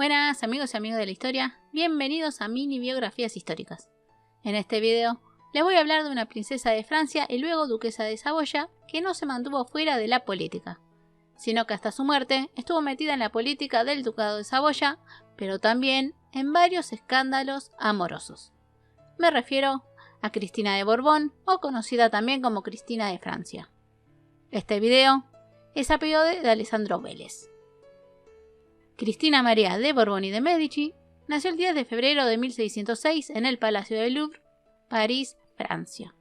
Buenas amigos y amigas de la historia, bienvenidos a Mini Biografías Históricas. En este video les voy a hablar de una princesa de Francia y luego duquesa de Saboya que no se mantuvo fuera de la política, sino que hasta su muerte estuvo metida en la política del ducado de Saboya, pero también en varios escándalos amorosos. Me refiero a Cristina de Borbón, o conocida también como Cristina de Francia. Este video es a pedido de Alessandro Vélez. Cristina María de Borbón y de Medici nació el 10 de febrero de 1606 en el Palacio del Louvre, París, Francia.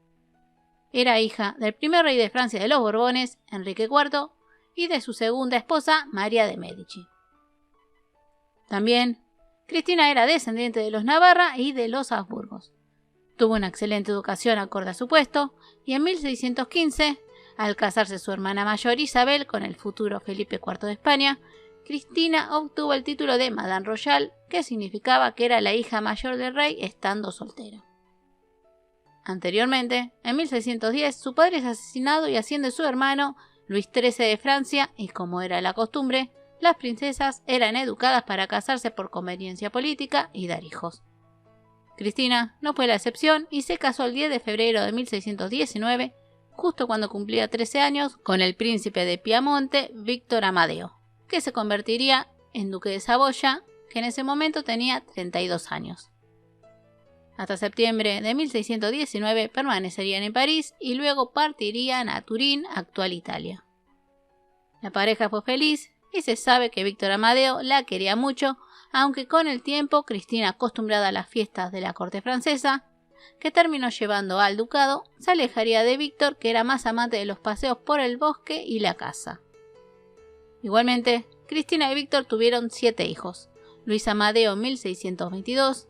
Era hija del primer rey de Francia de los Borbones, Enrique IV, y de su segunda esposa, María de Medici. También, Cristina era descendiente de los Navarra y de los Habsburgos. Tuvo una excelente educación acorde a su puesto, y en 1615, al casarse su hermana mayor Isabel con el futuro Felipe IV de España, Cristina obtuvo el título de Madame Royale, que significaba que era la hija mayor del rey estando soltera. Anteriormente, en 1610, su padre es asesinado y asciende su hermano, Luis XIII de Francia, y como era la costumbre, las princesas eran educadas para casarse por conveniencia política y dar hijos. Cristina no fue la excepción y se casó el 10 de febrero de 1619, justo cuando cumplía 13 años, con el príncipe de Piamonte, Víctor Amadeo, que se convertiría en duque de Saboya, que en ese momento tenía 32 años. Hasta septiembre de 1619 permanecerían en París y luego partirían a Turín, actual Italia. La pareja fue feliz y se sabe que Víctor Amadeo la quería mucho, aunque con el tiempo Cristina, acostumbrada a las fiestas de la corte francesa, que terminó llevando al ducado, se alejaría de Víctor, que era más amante de los paseos por el bosque y la caza. Igualmente, Cristina y Víctor tuvieron 7 hijos: Luis Amadeo en 1622,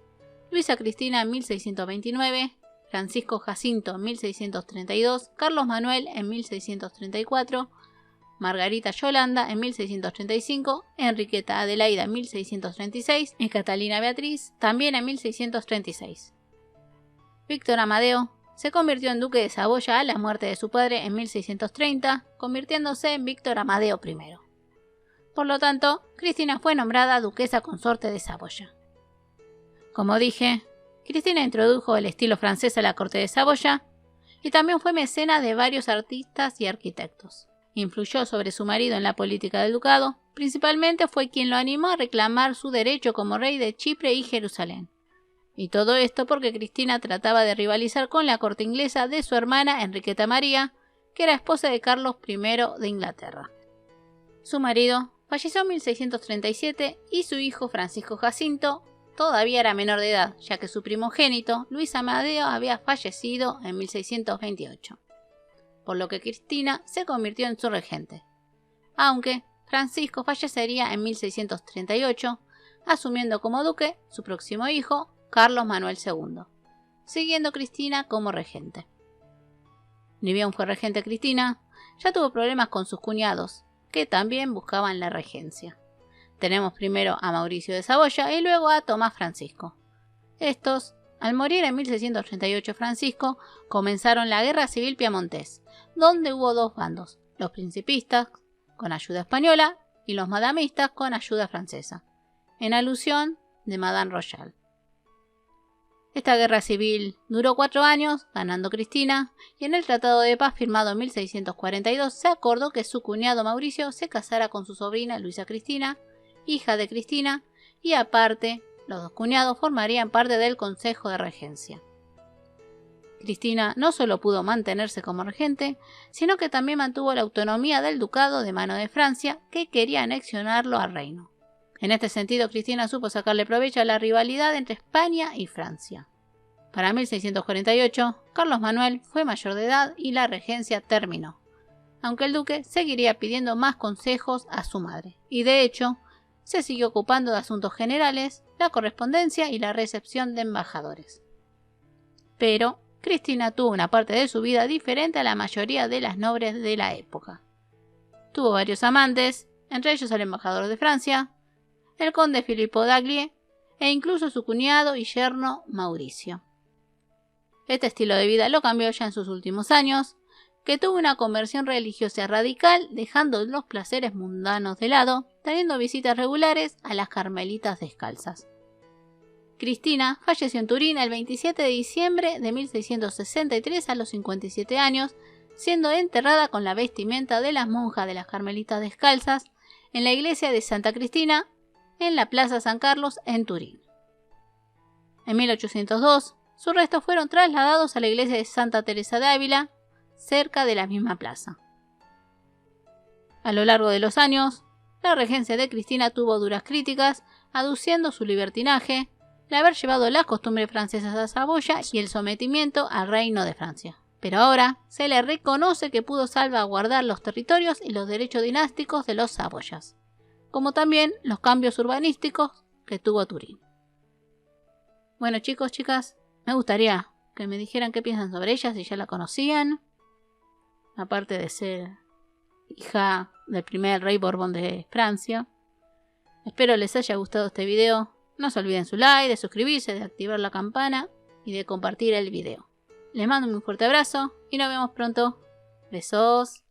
Luisa Cristina en 1629, Francisco Jacinto en 1632, Carlos Manuel en 1634, Margarita Yolanda en 1635, Enriqueta Adelaida en 1636 y Catalina Beatriz también en 1636. Víctor Amadeo se convirtió en duque de Saboya a la muerte de su padre en 1630, convirtiéndose en Víctor Amadeo I. Por lo tanto, Cristina fue nombrada duquesa consorte de Saboya. Como dije, Cristina introdujo el estilo francés a la corte de Saboya y también fue mecena de varios artistas y arquitectos. Influyó sobre su marido en la política del ducado, principalmente fue quien lo animó a reclamar su derecho como rey de Chipre y Jerusalén. Y todo esto porque Cristina trataba de rivalizar con la corte inglesa de su hermana Enriqueta María, que era esposa de Carlos I de Inglaterra. Su marido falleció en 1637 y su hijo Francisco Jacinto todavía era menor de edad, ya que su primogénito, Luis Amadeo, había fallecido en 1628, por lo que Cristina se convirtió en su regente, aunque Francisco fallecería en 1638, asumiendo como duque su próximo hijo, Carlos Manuel II, siguiendo Cristina como regente. Ni bien fue regente Cristina, ya tuvo problemas con sus cuñados, que también buscaban la regencia. Tenemos primero a Mauricio de Saboya y luego a Tomás Francisco. Estos, al morir en 1638 Francisco, comenzaron la Guerra Civil Piamontés, donde hubo 2 bandos, los principistas, con ayuda española, y los madamistas, con ayuda francesa, en alusión de Madame Royale. Esta guerra civil duró 4 años, ganando Cristina, y en el Tratado de Paz firmado en 1642 se acordó que su cuñado Mauricio se casara con su sobrina Luisa Cristina, hija de Cristina, y aparte, los 2 cuñados formarían parte del Consejo de Regencia. Cristina no solo pudo mantenerse como regente, sino que también mantuvo la autonomía del ducado de mano de Francia, que quería anexionarlo al reino. En este sentido, Cristina supo sacarle provecho a la rivalidad entre España y Francia. Para 1648, Carlos Manuel fue mayor de edad y la regencia terminó, aunque el duque seguiría pidiendo más consejos a su madre, y de hecho, se siguió ocupando de asuntos generales, la correspondencia y la recepción de embajadores. Pero Cristina tuvo una parte de su vida diferente a la mayoría de las nobles de la época. Tuvo varios amantes, entre ellos el embajador de Francia, el conde Filippo d'Aglie e incluso su cuñado y yerno Mauricio. Este estilo de vida lo cambió ya en sus últimos años, que tuvo una conversión religiosa radical, dejando los placeres mundanos de lado, teniendo visitas regulares a las Carmelitas Descalzas. Cristina falleció en Turín el 27 de diciembre de 1663 a los 57 años, siendo enterrada con la vestimenta de las monjas de las Carmelitas Descalzas en la iglesia de Santa Cristina, en la Plaza San Carlos, en Turín. En 1802, sus restos fueron trasladados a la iglesia de Santa Teresa de Ávila, cerca de la misma plaza. A lo largo de los años, la regencia de Cristina tuvo duras críticas, aduciendo su libertinaje, el haber llevado las costumbres francesas a Saboya y el sometimiento al reino de Francia. Pero ahora se le reconoce que pudo salvaguardar los territorios y los derechos dinásticos de los Saboyas, como también los cambios urbanísticos que tuvo Turín. Bueno, chicos, chicas, me gustaría que me dijeran qué piensan sobre ella, si ya la conocían, aparte de ser hija del primer rey Borbón de Francia. Espero les haya gustado este video. No se olviden su like, de suscribirse, de activar la campana y de compartir el video. Les mando un fuerte abrazo y nos vemos pronto. Besos.